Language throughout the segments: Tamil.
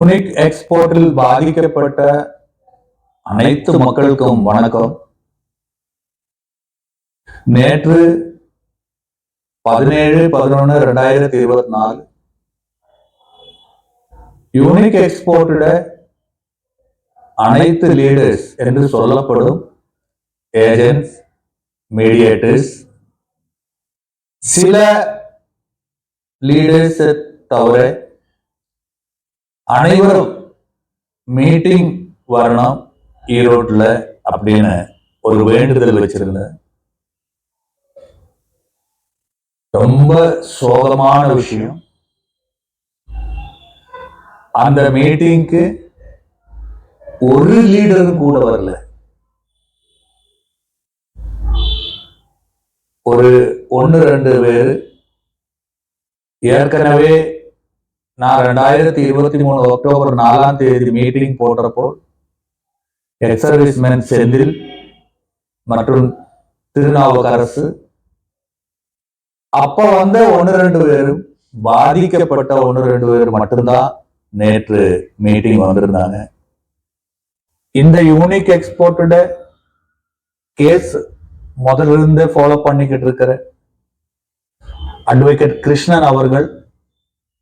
யூனிக் எக்ஸ்போர்ட்டில் பாதிக்கப்பட்ட அனைத்து மக்களுக்கும் வணக்கம். நேற்று 17/11/2024 யூனிக் எக்ஸ்போர்ட்டோட அனைத்து லீடர்ஸ் என்று சொல்லப்படும் ஏஜென்ட்ஸ், மீடியேட்டர்ஸ், சில லீடர்ஸ் தவிர அனைவரும் மீட்டிங் வரணும் ஈரோட்ல அப்படின்னு ஒரு வேண்டுதல் வச்சிருந்தேன். ரொம்ப சோகமான விஷயம். அந்த மீட்டிங்க்கு ஒரு லீடரும் கூட வரல. ஒரு 1-2 பேர் ஏற்கனவே நான் 2023 அக்டோபர் 4 மீட்டிங் போடுறப்போ எக்ஸ் சர்வீஸ்மேன் செந்தில் மற்றும் திருநாவுக்கரசு அப்ப வந்த 1-2 பேரும் பாதிக்கப்பட்ட 1-2 பேர் மட்டும்தான் நேற்று மீட்டிங் வந்திருந்தாங்க. இந்த யூனிக் எக்ஸ்போர்ட்டோட கேஸ் முதல்ல இருந்தே ஃபாலோ பண்ணிக்கிட்டு இருக்கிற அட்வொகேட் கிருஷ்ணன் அவர்கள்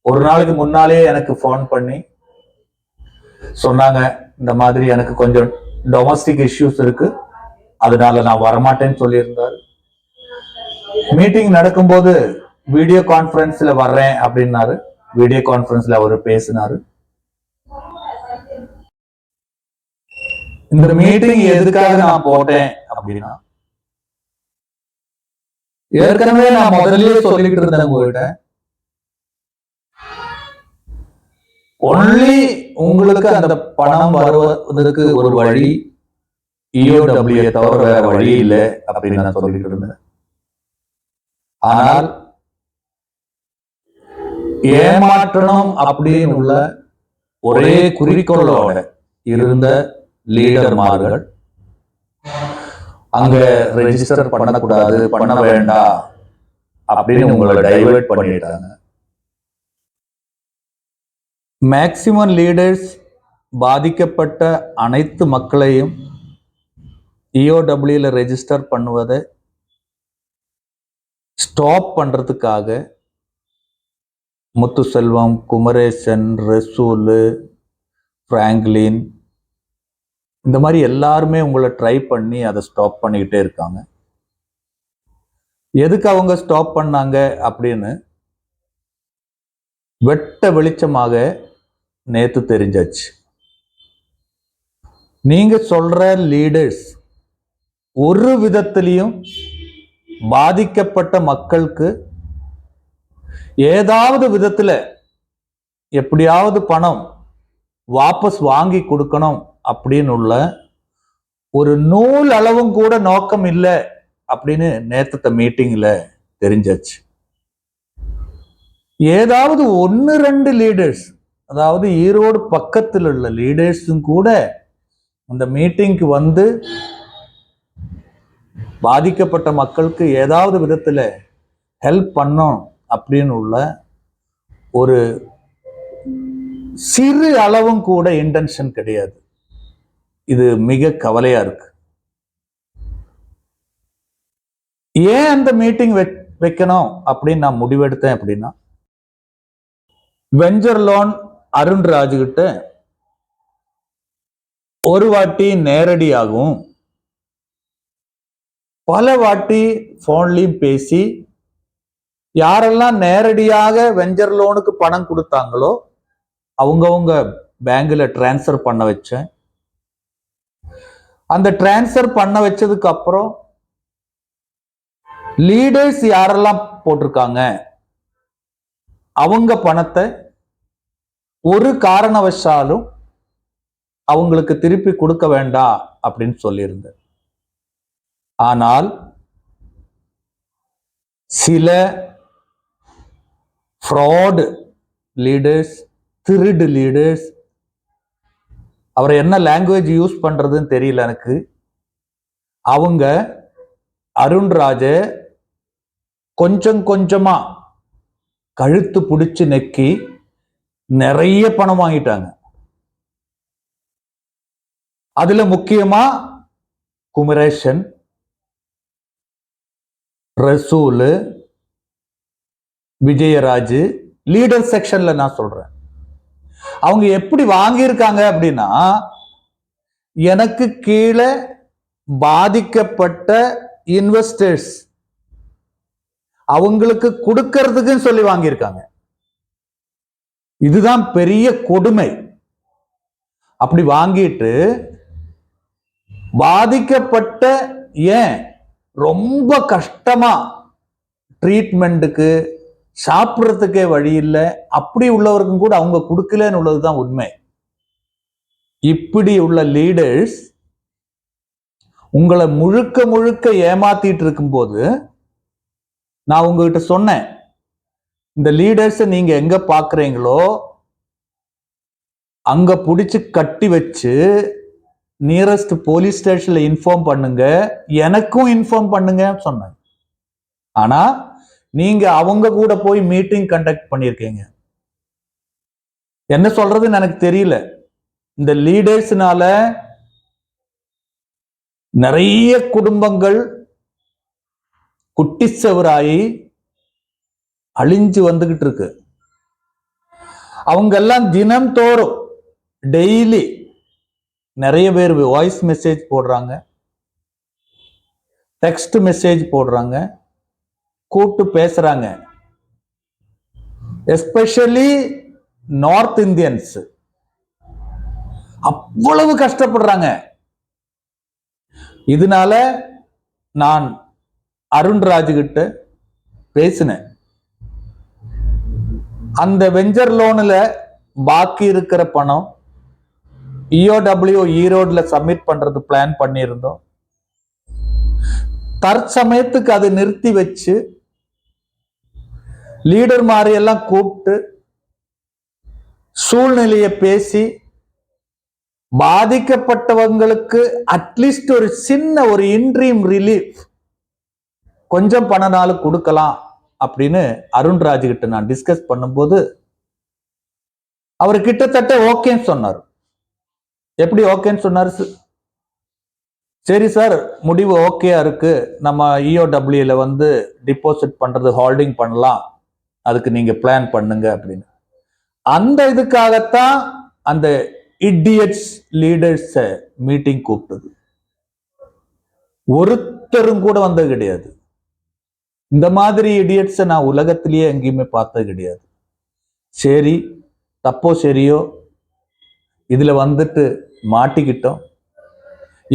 ஒரு நாளைக்கு முன்னாலே எனக்கு போன் பண்ணி சொன்னாங்க, இந்த மாதிரி எனக்கு கொஞ்சம் டொமஸ்டிக் இஷ்யூஸ் இருக்கு, அதனால நான் வரமாட்டேன்னு சொல்லியிருந்தாரு. மீட்டிங் நடக்கும்போது வீடியோ கான்பரன்ஸ்ல வர்றேன் அப்படின்னாரு. வீடியோ கான்பரன்ஸ்ல அவரு பேசினாரு. இந்த மீட்டிங் எதுக்காக நான் போட்டேன் அப்படின்னா, ஏற்கனவே நான் முதல்லயே சொல்லிக்கிட்டு இருந்தேன் உங்ககிட்ட, ஒன்லி உங்களுக்கு அந்த பணம் வருவதற்கு ஒரு வழி EOW தவிர வேற வழி இல்லை அப்படின்னு நான் சொல்லிட்டு இருந்தேன். ஆனால் ஏமாற்றணும் அப்படின்னு உள்ள ஒரே குறிக்கோளோட இருந்த லீடர்மார்கள் அங்க ரெஜிஸ்டர் பண்ணக்கூடாது, பண்ண வேண்டாம் அப்படின்னு உங்களை டைவர்ட் பண்ணிட்டாங்க. மேக்சிமம் லீடர்ஸ் பாதிக்கப்பட்ட அனைத்து மக்களையும் EOWல ரெஜிஸ்டர் பண்ணுவதை ஸ்டாப் பண்றதுக்காக முத்துசெல்வம், குமரேசன், ரசூல், பிராங்க்லின் இந்த மாதிரி எல்லாருமே உங்களை ட்ரை பண்ணி அதை ஸ்டாப் பண்ணிக்கிட்டே இருக்காங்க. எதுக்கு அவங்க ஸ்டாப் பண்ணாங்க அப்படின்னு வெட்ட வெளிச்சமாக நேத்து தெரிஞ்சாச்சு. நீங்க சொல்ற லீடர்ஸ் ஒரு விதத்திலையும் பாதிக்கப்பட்ட மக்களுக்கு ஏதாவது விதத்துல எப்படியாவது பணம் வாபஸ் வாங்கி கொடுக்கணும் அப்படின்னு உள்ள ஒரு நூல் அளவும் கூட நோக்கம் இல்லை அப்படின்னு நேத்து மீட்டிங்ல தெரிஞ்சாச்சு. ஏதாவது 1-2 லீடர்ஸ், அதாவது ஈரோடு பக்கத்தில் உள்ள லீடர்ஸும் கூட அந்த மீட்டிங்க்கு வந்து பாதிக்கப்பட்ட மக்களுக்கு ஏதாவது விதத்துல ஹெல்ப் பண்ணும் அப்படின்னு உள்ள ஒரு சிறு அளவும் கூட இன்டென்ஷன் கிடையாது. இது மிக கவலையா இருக்கு. ஏன் அந்த மீட்டிங் வைக்கணும் அப்படின்னு நான் முடிவெடுத்தேன் அப்படின்னா, வெஞ்சர் லோன் அருண்ராஜ் கிட்ட ஒரு வாட்டி நேரடியாகவும் பல வாட்டி போன்லயும் பேசி யாரெல்லாம் நேரடியாக வெஞ்சர் லோனுக்கு பணம் கொடுத்தாங்களோ அவங்கவுங்க பேங்க்ல டிரான்ஸ்பர் பண்ண வச்சேன். அந்த டிரான்ஸ்பர் பண்ண வச்சதுக்கு அப்புறம் லீடர்ஸ் யாரெல்லாம் போட்டிருக்காங்க அவங்க பணத்தை ஒரு காரணவசாலும் அவங்களுக்கு திருப்பி கொடுக்க வேண்டாம் அப்படின்னு சொல்லியிருந்தேன். ஆனால் சில ஃப்ராட் லீடர்ஸ், திருடு லீடர்ஸ், அவரை என்ன லாங்குவேஜ் யூஸ் பண்றதுன்னு தெரியல எனக்கு, அவங்க அருண்ராஜ கொஞ்சம் கொஞ்சமா கழுத்து பிடிச்சு நெக்கி நிறைய பணம் வாங்கிட்டாங்க. அதுல முக்கியமா குமரேசன், ரசூல், விஜயராஜ் லீடர் செக்ஷன்ல நான் சொல்றேன். அவங்க எப்படி வாங்கியிருக்காங்க அப்படின்னா, எனக்கு கீழே பாதிக்கப்பட்ட இன்வெஸ்டர்ஸ் அவங்களுக்கு கொடுக்கறதுக்கு சொல்லி வாங்கியிருக்காங்க. இதுதான் பெரிய கொடுமை. அப்படி வாங்கிட்டு பாதிக்கப்பட்ட, ஏன் ரொம்ப கஷ்டமா ட்ரீட்மெண்ட்டுக்கு சாப்பிட்றதுக்கே வழி இல்லை, அப்படி உள்ளவருக்கும் கூட அவங்க கொடுக்கலன்னு உள்ளதுதான் உண்மை. இப்படி உள்ள லீடர்ஸ் உங்களை முழுக்க முழுக்க ஏமாத்திட்டு இருக்கும்போது நான் உங்ககிட்ட சொன்னேன், இந்த லீடர்ஸ் நீங்க எங்க பாக்குறீங்களோ அங்க புடிச்சு கட்டி வச்சு நியரஸ்ட் போலீஸ் ஸ்டேஷன்ல இன்ஃபார்ம் பண்ணுங்க, எனக்கும் இன்ஃபார்ம் பண்ணுங்க சொன்னேன். ஆனா நீங்க அவங்க கூட போய் மீட்டிங் கண்டக்ட் பண்ணிருக்கீங்க. என்ன சொல்றதுன்னு எனக்கு தெரியல. இந்த லீடர்ஸ்னால நிறைய குடும்பங்கள் குட்டிச்சவராயி அழிஞ்சு வந்துகிட்டு இருக்கு. அவங்க எல்லாம் தினம் தோறும் டெய்லி நிறைய பேர் வாய்ஸ் மெசேஜ் போடுறாங்க, டெக்ஸ்ட் மெசேஜ் போடுறாங்க, கூப்பிட்டு பேசுறாங்க. எஸ்பெஷலி நார்த் இந்தியன்ஸ் அவ்வளவு கஷ்டப்படுறாங்க. இதனால நான் அருண்ராஜ் கிட்ட பேசினேன். அந்த வெஞ்சர் லோன்ல பாக்கி இருக்கிற பணம் EOW ஈரோட்ல சப்மிட் பண்றது பிளான் பண்ணியிருந்தோம். தற்சமயத்துக்கு அதை நிறுத்தி வச்சு லீடர் மாதிரி எல்லாம் கூப்பிட்டு சூழ்நிலையை பேசி பாதிக்கப்பட்டவங்களுக்கு அட்லீஸ்ட் ஒரு சின்ன ஒரு இன்ட்ரீம் ரிலீஃப் கொஞ்சம் பணனாலும் கொடுக்கலாம் அப்படின்னு அருண்ராஜ் கிட்ட நான் டிஸ்கஸ் பண்ணும்போது அவர் கிட்டத்தட்ட ஓகேன்னு சொன்னார். எப்படி ஓகேன்னு சொன்னாரு? சரி சார், முடிவு ஓகேயா இருக்கு, நம்ம EOWல டிபாசிட் பண்றது ஹோல்டிங் பண்ணலாம், அதுக்கு நீங்க பிளான் பண்ணுங்க அப்படின்னு. அந்த இதுக்காகத்தான் அந்த இடியட்ஸ் லீடர்ஸ் மீட்டிங் கூப்பிட்டது. ஒருத்தரும் கூட வந்தது கிடையாது. இந்த மாதிரி இடியட்ஸை நான் உலகத்திலேயே எங்கேயுமே பார்த்தது கிடையாது. சரி, தப்போ சரியோ, இதுல மாட்டிக்கிட்டோம்.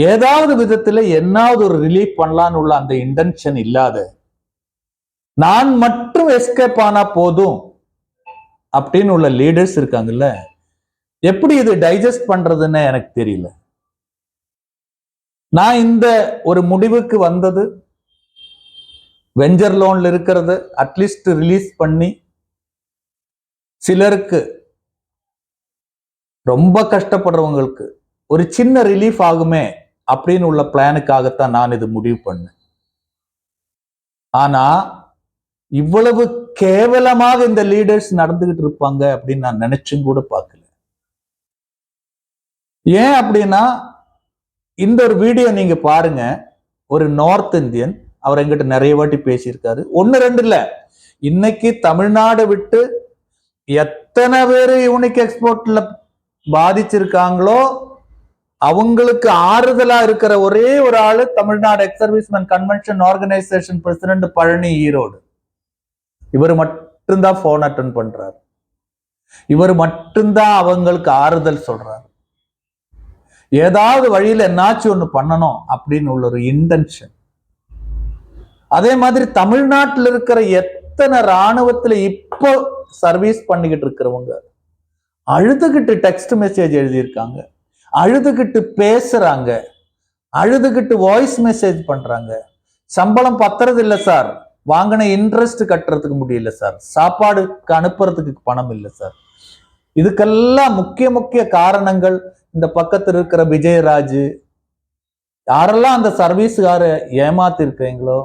ஏதாவது விதத்துல என்னாவது ஒரு ரிலீஃப் பண்ணலான்னு உள்ள அந்த இன்டென்ஷன் இல்லாத நான் மட்டும் எஸ்கேப் ஆனா போதும் அப்படின்னு உள்ள லீடர்ஸ் இருக்காங்கல்ல, எப்படி இது டைஜஸ்ட் பண்றதுன்னு எனக்கு தெரியல. நான் இந்த ஒரு முடிவுக்கு வந்தது, வெஞ்சர் லோன்ல இருக்கிறது அட்லீஸ்ட் ரிலீஸ் பண்ணி சிலருக்கு, ரொம்ப கஷ்டப்படுறவங்களுக்கு ஒரு சின்ன ரிலீஃப் ஆகுமே அப்படின்னு உள்ள பிளானுக்காகத்தான் நான் இது முடிவு பண்ணேன். ஆனா இவ்வளவு கேவலமாக இந்த லீடர்ஸ் நடந்துகிட்டு இருப்பாங்க அப்படின்னு நான் நினைச்சும் கூட பார்க்கல. ஏன் அப்படின்னா, இந்த ஒரு வீடியோ நீங்க பாருங்க. ஒரு நார்த் இந்தியன், அவர் எங்கிட்ட நிறைய வாட்டி பேசியிருக்காரு, 1-2 இல்ல, இன்னைக்கு தமிழ்நாடு விட்டு எத்தனை பேரு யூனிக் எக்ஸ்போர்ட்ல பாதிச்சிருக்காங்களோ அவங்களுக்கு ஆறுதலா இருக்கிற ஒரே ஒரு ஆளு Tamil Nadu X serviceman convention organisation president Palani Erode. இவர் மட்டும்தான் போன் அட்டன் பண்றாரு, இவர் மட்டும்தான் அவங்களுக்கு ஆறுதல் சொல்றாரு. ஏதாவது வழியில என்னாச்சும் ஒண்ணு பண்ணணும் அப்படின்னு உள்ள ஒரு இன்டென்ஷன். அதே மாதிரி தமிழ்நாட்டில் இருக்கிற எத்தனை ராணுவத்துல இப்போ சர்வீஸ் பண்ணிக்கிட்டு இருக்கிறவங்க அழுதுகிட்டு டெக்ஸ்ட் மெசேஜ் எழுதியிருக்காங்க, அழுதுகிட்டு பேசுறாங்க, அழுதுகிட்டு வாய்ஸ் மெசேஜ் பண்றாங்க. சம்பளம் பத்துறது இல்லை சார், வாங்கின இன்ட்ரெஸ்ட் கட்டுறதுக்கு முடியல சார், சாப்பாடுக்கு அனுப்புறதுக்கு பணம் இல்லை சார். இதுக்கெல்லாம் முக்கிய காரணங்கள் இந்த பக்கத்தில் இருக்கிற விஜயராஜ், யாரெல்லாம் அந்த சர்வீஸ்கார ஏமாத்தி இருக்கீங்களோ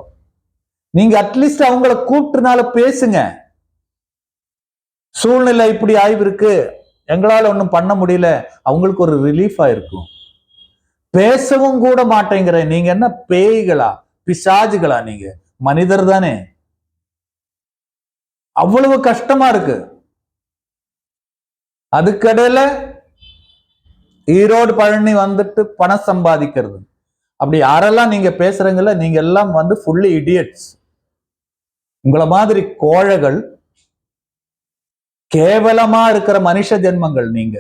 நீங்க அட்லீஸ்ட் அவங்கள கூப்பிட்டுனால பேசுங்க. சூழ்நிலை இப்படி ஆய்வு இருக்கு, எங்களால ஒன்றும் பண்ண முடியல, அவங்களுக்கு ஒரு ரிலீஃபா இருக்கும். பேசவும் கூட மாட்டேங்கிறேன். நீங்க என்ன பேய்களா, பிசாஜுகளா? நீங்க மனிதர் தானே. அவ்வளவு கஷ்டமா இருக்கு. அதுக்கடையில ஈரோடு பழனி வந்துட்டு பணம் சம்பாதிக்கிறது. அப்படி யாரெல்லாம் நீங்க பேசுறீங்களா, நீங்க எல்லாம் வந்து ஃபுல்லி இடியட்ஸ். உங்களை மாதிரி கோழைகள், கேவலமா இருக்கிற மனுஷ ஜென்மங்கள் நீங்க.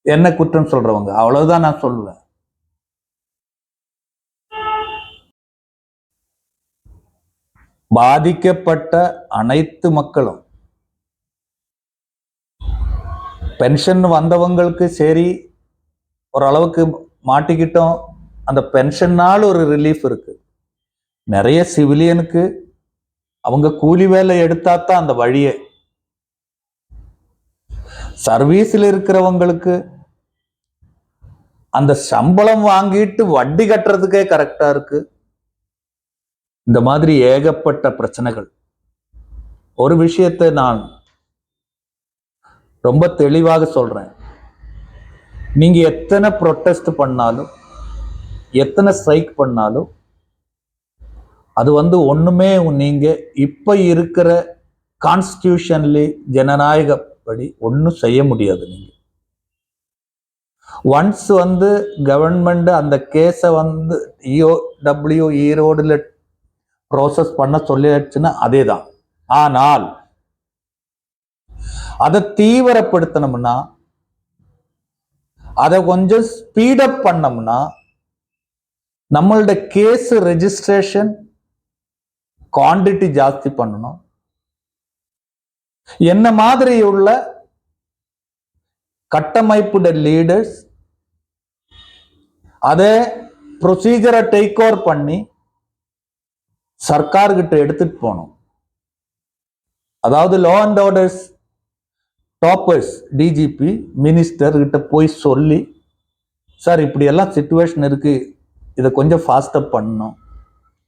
என்ன குற்றம் சொல்றவங்க, அவ்வளவுதான் நான் சொல்லுவேன். பாதிக்கப்பட்ட அனைத்து மக்களும், பென்ஷன் வந்தவங்களுக்கு சரி ஓரளவுக்கு மாட்டிக்கிட்டோம், அந்த பென்ஷன்னால ஒரு ரிலீஃப் இருக்கு. நிறைய சிவிலியனுக்கு அவங்க கூலி வேலை எடுத்தா தான் அந்த வழியே. சர்வீஸ்ல இருக்கிறவங்களுக்கு அந்த சம்பளம் வாங்கிட்டு வட்டி கட்டுறதுக்கே கரெக்டா இருக்கு. இந்த மாதிரி ஏகப்பட்ட பிரச்சனைகள். ஒரு விஷயத்தை நான் ரொம்ப தெளிவாக சொல்றேன். நீங்க எத்தனை ப்ரொட்டஸ்ட் பண்ணாலும், எத்தனை ஸ்ட்ரைக் பண்ணாலும், அது வந்து ஒண்ணுமே நீங்க இப்ப இருக்கிற கான்ஸ்டிடியூஷன்லி ஜனநாயகப்படி ஒன்னும் செய்ய முடியாது. நீங்க ஒன்ஸ் வந்து கவர்மெண்ட் அந்த கேஸை வந்து EOW ஈரோடுல ப்ராசஸ் பண்ண சொல்லிடுச்சுன்னா அதே தான். ஆனால் அதை தீவிரப்படுத்தணும்னா, அதை கொஞ்சம் ஸ்பீடப் பண்ணோம்னா, நம்மளோட கேஸ் ரெஜிஸ்ட்ரேஷன் குவான்டிட்டி ஜாஸ்தி பண்ணணும். என்ன மாதிரி உள்ள கட்டமைப்புட லீடர்ஸ் அதை ப்ரொசீஜரை டேக் ஓவர் பண்ணி சர்க்கார்கிட்ட எடுத்துட்டு போகணும். அதாவது law and orders toppers, DGP, minister கிட்ட போய் சொல்லி, சார் இப்படி எல்லாம் சிச்சுவேஷன் இருக்கு, இதை கொஞ்சம் ஃபாஸ்டப் பண்ணணும்,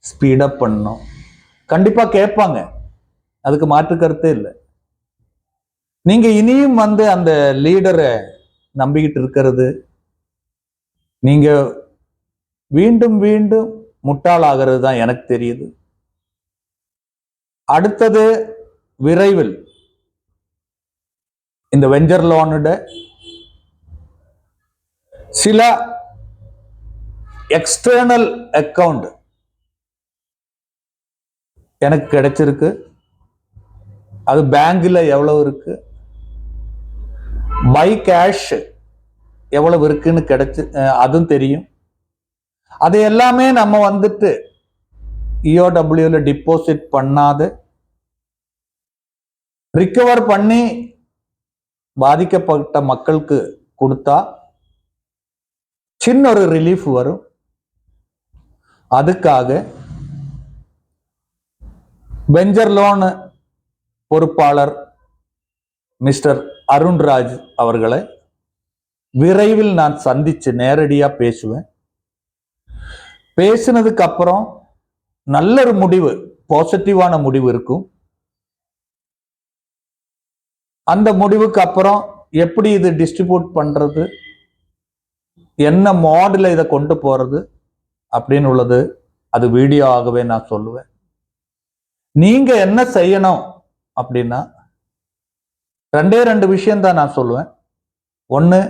ஸ்பீடப் பண்ணணும். கண்டிப்பா கேட்பாங்க, அதுக்கு மாற்று கருத்தே இல்லை. நீங்க இனியும் வந்து அந்த லீடரை நம்பிக்கிட்டு இருக்கிறது, நீங்க மீண்டும் மீண்டும் முட்டாளாகிறது தான் எனக்கு தெரியுது. அடுத்தது விரைவில் இந்த வெஞ்சர் லோனோட சில எக்ஸ்டர்னல் அக்கவுண்ட் எனக்கு கிடைச்சிருக்கு. அது பேங்க்ல எவ்வளவு இருக்கு, பை கேஷ் எவ்வளவு இருக்குன்னு கிடைச்சு அதுவும் தெரியும். அது எல்லாமே நம்ம வந்துட்டு EOWல டிபாசிட் பண்ணாத ரிகவர் பண்ணி பாதிக்கப்பட்ட மக்களுக்கு கொடுத்தா சின்ன ஒரு ரிலீஃப் வரும். அதுக்காக வெஞ்சர் லோன் பொறுப்பாளர் மிஸ்டர் அருண்ராஜ் அவர்களை விரைவில் நான் சந்திச்சு நேரடியா பேசுவேன். பேசினதுக்கு அப்புறம் நல்ல ஒரு முடிவு, பாசிட்டிவான முடிவு இருக்கும். அந்த முடிவுக்கு அப்புறம் எப்படி இது டிஸ்ட்ரிபியூட் பண்றது, என்ன மாடல இதை கொண்டு போறது அப்படின்னு உள்ளது, அது வீடியோ ஆகவே நான் சொல்லுவேன். நீங்க என்ன செய்யணும் அப்படின்னா, ரெண்டு விஷயம் தான் நான் சொல்லுவேன். ஒன்னு,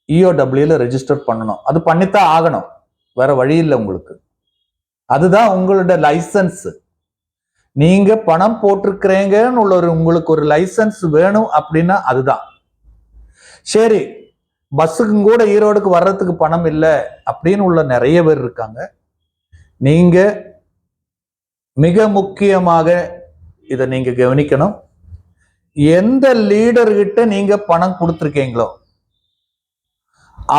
EOWல ரெஜிஸ்டர் பண்ணணும். அது பண்ணித்தான் ஆகணும், வேற வழி இல்லை உங்களுக்கு. அதுதான் உங்களோட லைசன்ஸ். நீங்க பணம் போட்டிருக்கிறீங்கன்னு உள்ள உங்களுக்கு ஒரு லைசன்ஸ் வேணும் அப்படின்னா அதுதான் சரி. பஸ்ஸுக்கும் கூட ஈரோடுக்கு வர்றதுக்கு பணம் இல்லை அப்படின்னு உள்ள நிறைய பேர் இருக்காங்க. நீங்க மிக முக்கியமாக இதை நீங்க கவனிக்கணும். எந்த லீடர்கிட்ட நீங்க பணம் கொடுத்துருக்கீங்களோ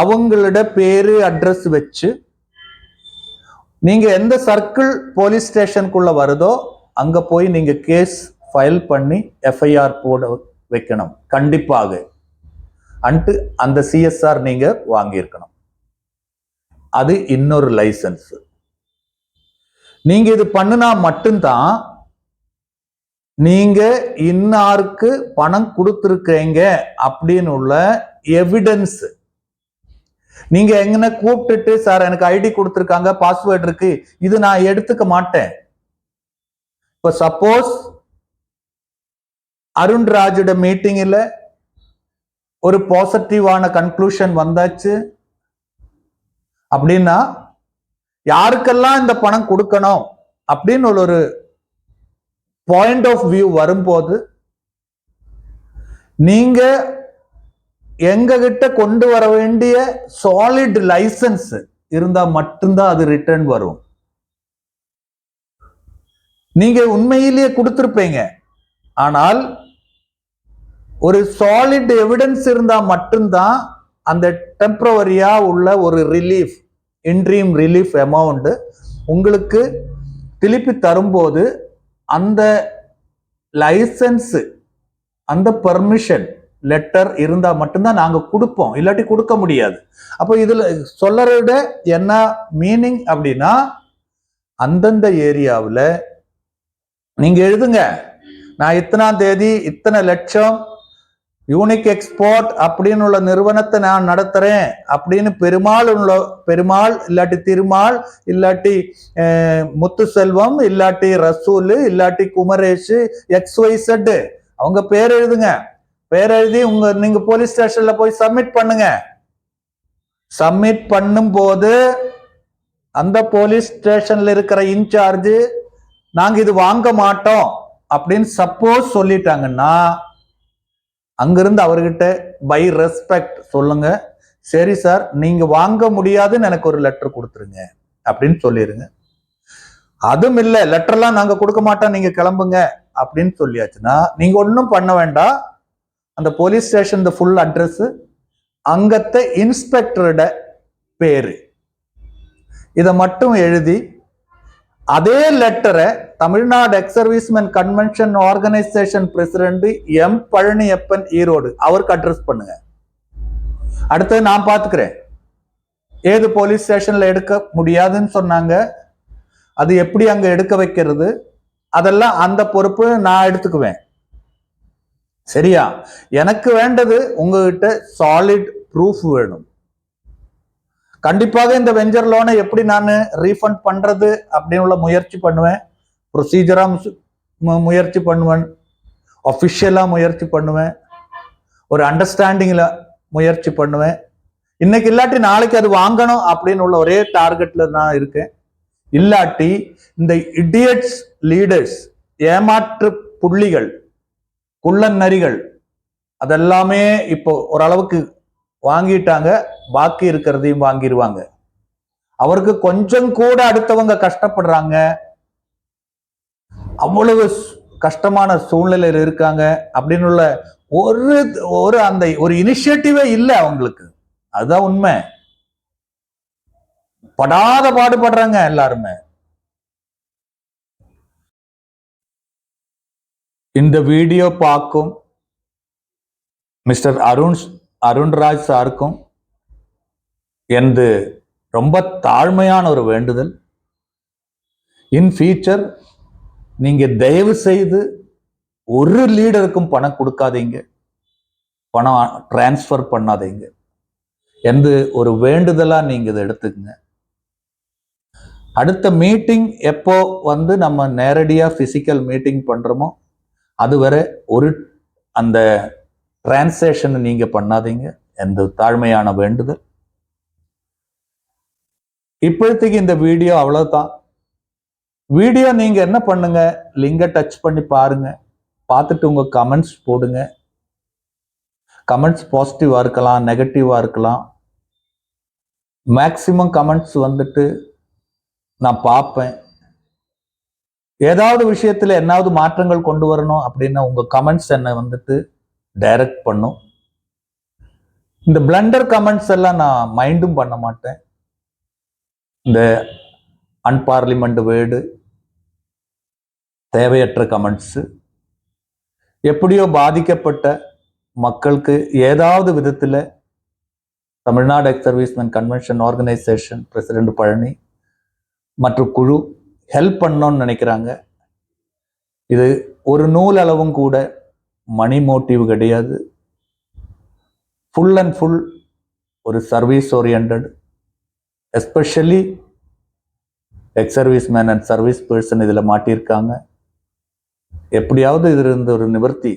அவங்களோட பேரு அட்ரஸ் வச்சு, நீங்க எந்த சர்க்கிள் போலீஸ் ஸ்டேஷனுக்குள்ள வருதோ அங்க போய் நீங்க கேஸ் ஃபைல் பண்ணி FIR போட வைக்கணும் கண்டிப்பாக. அந்த CSR நீங்க வாங்கியிருக்கணும். அது இன்னொரு லைசன்ஸ். நீங்க இது பண்ணுனா மட்டும்தான் நீங்க இன்னாருக்கு பணம் கொடுத்துருக்கீங்க அப்படின்னு உள்ள எவிடன்ஸ். நீங்க எங்கன கூப்பிட்டுட்டு சார் எனக்கு ஐடி கொடுத்துருக்காங்க, பாஸ்வேர்டு இருக்கு, இது நான் எடுத்துக்க மாட்டேன். இப்ப சப்போஸ் அருண்ராஜோட மீட்டிங்ல ஒரு பாசிட்டிவான கன்க்ளூஷன் வந்தாச்சு அப்படின்னா யாருக்கெல்லாம் இந்த பணம் கொடுக்கணும் அப்படின்னு ஒரு பாயிண்ட் ஆஃப் வியூ வரும்போது நீங்க எங்க கிட்ட கொண்டு வர வேண்டிய சாலிட் லைசன்ஸ் இருந்தா மட்டும்தான் அது ரிட்டர்ன் வரும். நீங்க உண்மையிலேயே கொடுத்திருப்பீங்க, ஆனால் ஒரு சாலிட் எவிடன்ஸ் இருந்தா மட்டும்தான் அந்த டெம்பரவரியா உள்ள ஒரு ரிலீஃப், இன்ட்ரீம் ரிலீஃப் அமௌண்ட் உங்களுக்கு திருப்பி தரும்போது அந்த லைசன்ஸ், அந்த பர்மிஷன் லெட்டர் இருந்தா மட்டும்தான் நாங்க கொடுப்போம், இல்லாட்டி கொடுக்க முடியாது. அப்போ இதுல சொல்லறத என்ன மீனிங் அப்படின்னா, அந்தந்த ஏரியாவில் நீங்க எழுதுங்க, நான் இத்தனாம் தேதி இத்தனை லட்சம் யூனிக் எக்ஸ்போர்ட் அப்படின்னு உள்ள நிறுவனத்தை நான் நடத்துறேன் அப்படின்னு பெருமாள் இல்லாட்டி திருமால் இல்லாட்டி முத்துசெல்வம் இல்லாட்டி ரசூல் இல்லாட்டி குமரேஷ் XYZ அவங்க பேர் எழுதுங்க. பேர் எழுதி நீங்க போலீஸ் ஸ்டேஷன்ல போய் சப்மிட் பண்ணுங்க. சப்மிட் பண்ணும் போது அந்த போலீஸ் ஸ்டேஷன்ல இருக்கிற இன்சார்ஜ் நாங்க இது வாங்க மாட்டோம் அப்படின்னு சப்போஸ் சொல்லிட்டாங்கன்னா அங்கிருந்து அவர்கிட்ட பை ரெஸ்பெக்ட் சொல்லுங்க, சரி சார் நீங்க வாங்க முடியாதுன்னு எனக்கு ஒரு லெட்டர் கொடுத்துருங்க அப்படின்னு சொல்லிருங்க. அதுவும் இல்லை, லெட்டர்லாம் நாங்க கொடுக்க மாட்டோம், நீங்க கிளம்புங்க அப்படின்னு சொல்லியாச்சுன்னா நீங்க ஒன்றும் பண்ண வேண்டாம். அந்த போலீஸ் ஸ்டேஷன் ஃபுல் அட்ரஸ், அங்கத்த இன்ஸ்பெக்டரோட பேரு, இதை மட்டும் எழுதி அதே லெட்டரை Tamil Nadu X servicemen convention organisation president M Palaniappan Erode அவருக்கு அட்ரஸ் பண்ணுங்க. அடுத்தது நான் பாத்துக்கிறேன். ஏது போலீஸ் ஸ்டேஷன்ல எடுக்க முடியாதுன்னு சொன்னாங்க, அது எப்படி அங்க எடுக்க வைக்கிறது, அதெல்லாம் அந்த பொறுப்பு நான் எடுத்துக்குவேன். சரியா? எனக்கு வேண்டது உங்ககிட்ட சாலிட் ப்ரூஃப் வேணும். கண்டிப்பாக இந்த வெஞ்சர் லோனை எப்படி நான் ரீஃபண்ட் பண்றது அப்படின்னு முயற்சி பண்ணுவேன், ப்ரொசீஜரா முயற்சி பண்ணுவேன், அஃபிஷியலா முயற்சி பண்ணுவேன், ஒரு அண்டர்ஸ்டாண்டிங்ல முயற்சி பண்ணுவேன். இன்னைக்கு இல்லாட்டி நாளைக்கு அது வாங்கணும் அப்படின்னு உள்ள ஒரே டார்கெட்ல நான் இருக்கேன். இல்லாட்டி இந்த இடியட்ஸ் லீடர்ஸ், ஏமாற்று புள்ளிகள், குள்ளன் நரிகள் அதெல்லாமே இப்போ ஓரளவுக்கு வாங்கிட்டாங்க, பாக்கி இருக்கிறதையும் வாங்கிடுவாங்க. அவருக்கு கொஞ்சம் கூட அடுத்தவங்க கஷ்டப்படுறாங்க, அவ்வளவு கஷ்டமான சூழ்நிலையில் இருக்காங்க அப்படின்னு உள்ள ஒரு அந்த ஒரு இனிஷியேட்டிவே இல்லை அவங்களுக்கு. அதுதான் உண்மை. படாத பாடுபடுறாங்க எல்லாருமே. இந்த வீடியோ பார்க்கும் மிஸ்டர் அருண்ராஜ் சாருக்கும் எனது ரொம்ப தாழ்மையான ஒரு வேண்டுதல், இன் ஃபியூச்சர் நீங்க தயவு செய்து ஒரு லீடருக்கும் பணம் கொடுக்காதீங்க, பணம் டிரான்ஸ்ஃபர் பண்ணாதீங்க என்று ஒரு வேண்டுதலா நீங்க இதை எடுத்துக்கங்க. அடுத்த மீட்டிங் எப்போ நம்ம நேரடியா பிசிக்கல் மீட்டிங் பண்றோமோ அதுவரை ஒரு அந்த டிரான்சாக்ஷன் நீங்க பண்ணாதீங்க என்ற தாழ்மையான வேண்டுதல். இப்போதைக்கு இந்த வீடியோ அவ்வளவுதான். வீடியோ நீங்க என்ன பண்ணுங்க, லிங்கை டச் பண்ணி பாருங்க, பார்த்துட்டு உங்க கமெண்ட்ஸ் போடுங்க. கமெண்ட்ஸ் பாசிட்டிவா இருக்கலாம், நெகட்டிவா இருக்கலாம். மேக்சிமம் கமெண்ட்ஸ் நான் பார்ப்பேன். ஏதாவது விஷயத்துல என்னாவது மாற்றங்கள் கொண்டு வரணும் அப்படின்னா உங்க கமெண்ட்ஸ் என்ன டைரக்ட் பண்ணும். இந்த பிளண்டர் கமெண்ட்ஸ் எல்லாம் நான் மைண்டும் பண்ண மாட்டேன். இந்த அன்பார்லிமெண்ட் வேர்டு, தேவையற்ற கமெண்ட்ஸ், எப்படியோ பாதிக்கப்பட்ட மக்களுக்கு ஏதாவது விதத்தில் Tamil Nadu X servicemen convention organisation president Palani மற்றும் குழு ஹெல்ப் பண்ணணும்னு நினைக்கிறாங்க. இது ஒரு நூல் அளவும் கூட மணி மோட்டிவ் கிடையாது. ஃபுல் அண்ட் ஃபுல் ஒரு service oriented, especially ex service man and service person இதில் மாட்டியிருக்காங்க. எப்படியாவது இதிலிருந்து ஒரு நிவர்த்தி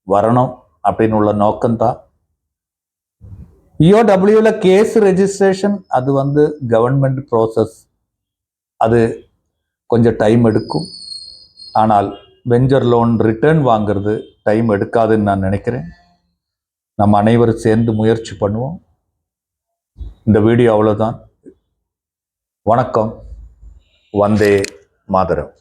வரணும் அப்படின்னு உள்ள நோக்கம்தான். இஓடபிள்யூல கேஸ் ரெஜிஸ்ட்ரேஷன் அது கவர்மெண்ட் ப்ராசஸ், அது கொஞ்சம் டைம் எடுக்கும். ஆனால் வெஞ்சர் லோன் ரிட்டர்ன் வாங்கிறது டைம் எடுக்காதுன்னு நான் நினைக்கிறேன். நம்ம அனைவரும் சேர்ந்து முயற்சி பண்ணுவோம். இந்த வீடியோ அவ்வளோதான். வணக்கம். வந்தே மாதரம்.